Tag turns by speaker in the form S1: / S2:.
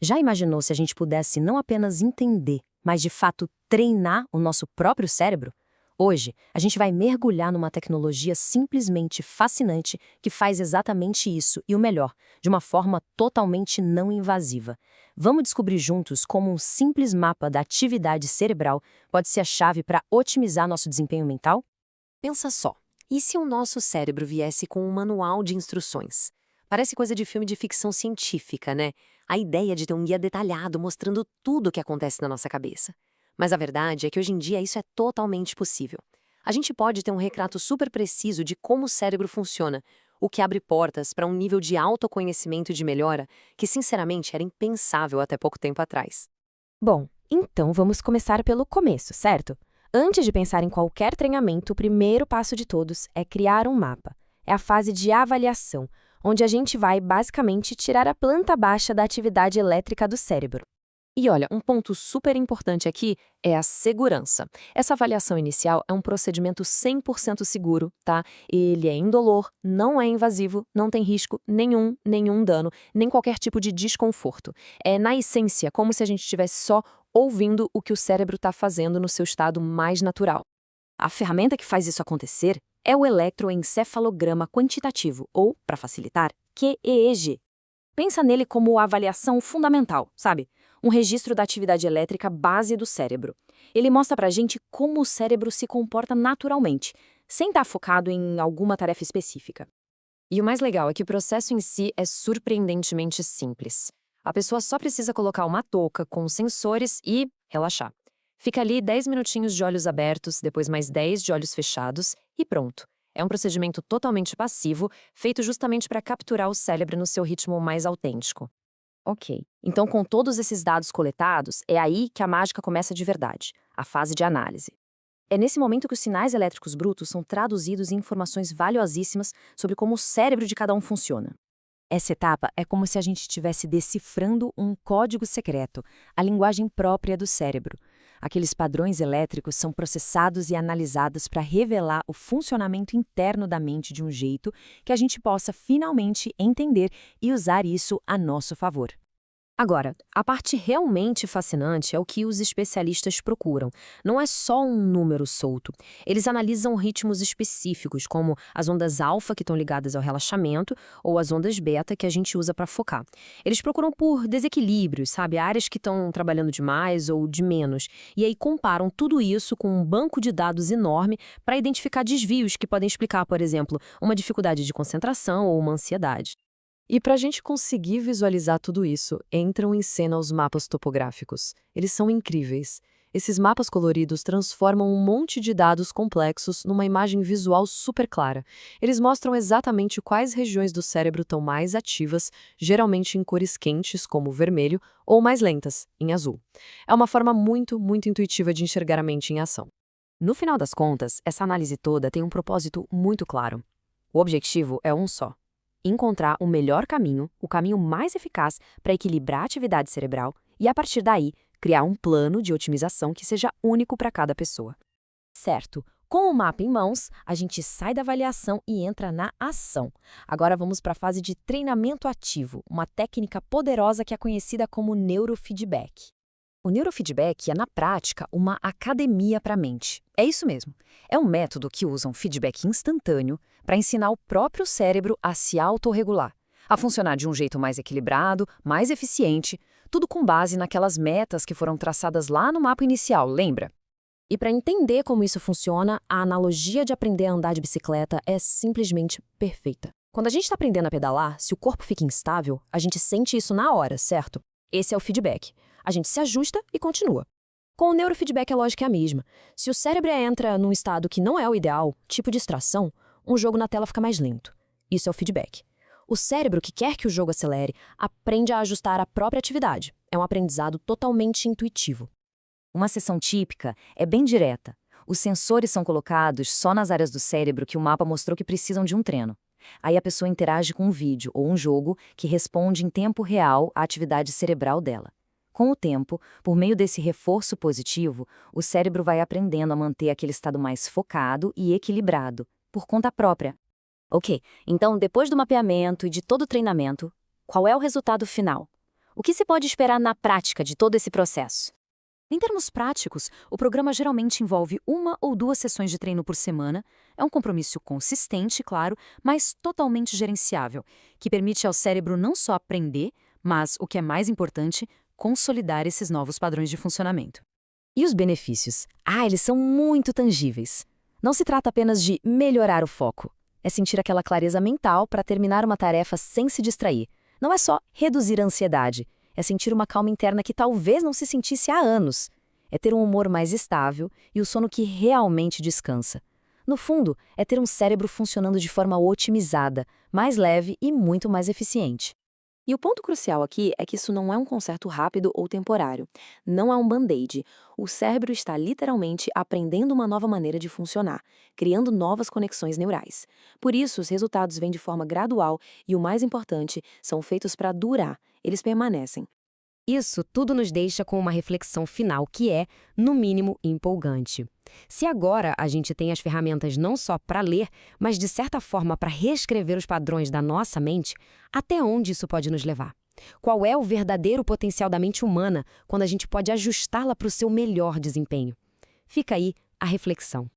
S1: Já imaginou se a gente pudesse não apenas entender, mas de fato treinar o nosso próprio cérebro? Hoje, a gente vai mergulhar numa tecnologia simplesmente fascinante que faz exatamente isso e o melhor, de uma forma totalmente não invasiva. Vamos descobrir juntos como um simples mapa da atividade cerebral pode ser a chave para otimizar nosso desempenho mental?
S2: Pensa só, e se o nosso cérebro viesse com um manual de instruções? Parece coisa de filme de ficção científica, né? A ideia de ter um guia detalhado mostrando tudo o que acontece na nossa cabeça. Mas a verdade é que hoje em dia isso é totalmente possível. A gente pode ter um retrato super preciso de como o cérebro funciona, o que abre portas para um nível de autoconhecimento e de melhora que, sinceramente, era impensável até pouco tempo atrás.
S3: Bom, então vamos começar pelo começo, certo? Antes de pensar em qualquer treinamento, o primeiro passo de todos é criar um mapa. É a fase de avaliação, onde a gente vai, basicamente, tirar a planta baixa da atividade elétrica do cérebro.
S2: E olha, um ponto super importante aqui é a segurança. Essa avaliação inicial é um procedimento 100% seguro, tá? Ele é indolor, não é invasivo, não tem risco nenhum dano, nem qualquer tipo de desconforto. É, na essência, como se a gente estivesse só ouvindo o que o cérebro está fazendo no seu estado mais natural.
S1: A ferramenta que faz isso acontecer é o eletroencefalograma quantitativo, ou, para facilitar, QEEG. Pensa nele como avaliação fundamental, sabe? Um registro da atividade elétrica base do cérebro. Ele mostra pra gente como o cérebro se comporta naturalmente, sem estar focado em alguma tarefa específica.
S2: E o mais legal é que o processo em si é surpreendentemente simples. A pessoa só precisa colocar uma touca com sensores e relaxar. Fica ali 10 minutinhos de olhos abertos, depois mais 10 de olhos fechados e pronto. É um procedimento totalmente passivo, feito justamente para capturar o cérebro no seu ritmo mais autêntico.
S1: Ok, então com todos esses dados coletados, é aí que a mágica começa de verdade, a fase de análise. É nesse momento que os sinais elétricos brutos são traduzidos em informações valiosíssimas sobre como o cérebro de cada um funciona. Essa etapa é como se a gente estivesse decifrando um código secreto, a linguagem própria do cérebro. Aqueles padrões elétricos são processados e analisados para revelar o funcionamento interno da mente de um jeito que a gente possa finalmente entender e usar isso a nosso favor. Agora, a parte realmente fascinante é o que os especialistas procuram. Não é só um número solto. Eles analisam ritmos específicos, como as ondas alfa, que estão ligadas ao relaxamento, ou as ondas beta, que a gente usa para focar. Eles procuram por desequilíbrios, sabe? Áreas que estão trabalhando demais ou de menos. E aí comparam tudo isso com um banco de dados enorme para identificar desvios que podem explicar, por exemplo, uma dificuldade de concentração ou uma ansiedade.
S2: E para a gente conseguir visualizar tudo isso, entram em cena os mapas topográficos. Eles são incríveis. Esses mapas coloridos transformam um monte de dados complexos numa imagem visual super clara. Eles mostram exatamente quais regiões do cérebro estão mais ativas, geralmente em cores quentes, como vermelho, ou mais lentas, em azul. É uma forma muito intuitiva de enxergar a mente em ação.
S1: No final das contas, essa análise toda tem um propósito muito claro. O objetivo é um só: encontrar o melhor caminho, o caminho mais eficaz para equilibrar a atividade cerebral e, a partir daí, criar um plano de otimização que seja único para cada pessoa. Certo, com o mapa em mãos, a gente sai da avaliação e entra na ação. Agora vamos para a fase de treinamento ativo, uma técnica poderosa que é conhecida como neurofeedback. O neurofeedback é, na prática, uma academia para a mente. É isso mesmo. É um método que usa um feedback instantâneo para ensinar o próprio cérebro a se autorregular, a funcionar de um jeito mais equilibrado, mais eficiente, tudo com base naquelas metas que foram traçadas lá no mapa inicial, lembra? E para entender como isso funciona, a analogia de aprender a andar de bicicleta é simplesmente perfeita. Quando a gente está aprendendo a pedalar, se o corpo fica instável, a gente sente isso na hora, certo? Esse é o feedback. A gente se ajusta e continua. Com o neurofeedback a lógica é a mesma. Se o cérebro entra num estado que não é o ideal, tipo distração, um jogo na tela fica mais lento. Isso é o feedback. O cérebro, que quer que o jogo acelere, aprende a ajustar a própria atividade. É um aprendizado totalmente intuitivo. Uma sessão típica é bem direta. Os sensores são colocados só nas áreas do cérebro que o mapa mostrou que precisam de um treino. Aí a pessoa interage com um vídeo ou um jogo que responde em tempo real à atividade cerebral dela. Com o tempo, por meio desse reforço positivo, o cérebro vai aprendendo a manter aquele estado mais focado e equilibrado, por conta própria. Ok, então depois do mapeamento e de todo o treinamento, qual é o resultado final? O que se pode esperar na prática de todo esse processo?
S4: Em termos práticos, o programa geralmente envolve 1 ou 2 sessões de treino por semana. É um compromisso consistente, claro, mas totalmente gerenciável, que permite ao cérebro não só aprender, mas, o que é mais importante, consolidar esses novos padrões de funcionamento.
S1: E os benefícios? Eles são muito tangíveis. Não se trata apenas de melhorar o foco. É sentir aquela clareza mental para terminar uma tarefa sem se distrair. Não é só reduzir a ansiedade. É sentir uma calma interna que talvez não se sentisse há anos. É ter um humor mais estável e o sono que realmente descansa. No fundo, é ter um cérebro funcionando de forma otimizada, mais leve e muito mais eficiente.
S2: E o ponto crucial aqui é que isso não é um conserto rápido ou temporário. Não é um band-aid. O cérebro está literalmente aprendendo uma nova maneira de funcionar, criando novas conexões neurais. Por isso, os resultados vêm de forma gradual e, o mais importante, são feitos para durar. Eles permanecem.
S3: Isso tudo nos deixa com uma reflexão final que é, no mínimo, empolgante. Se agora a gente tem as ferramentas não só para ler, mas de certa forma para reescrever os padrões da nossa mente, até onde isso pode nos levar? Qual é o verdadeiro potencial da mente humana quando a gente pode ajustá-la para o seu melhor desempenho? Fica aí a reflexão.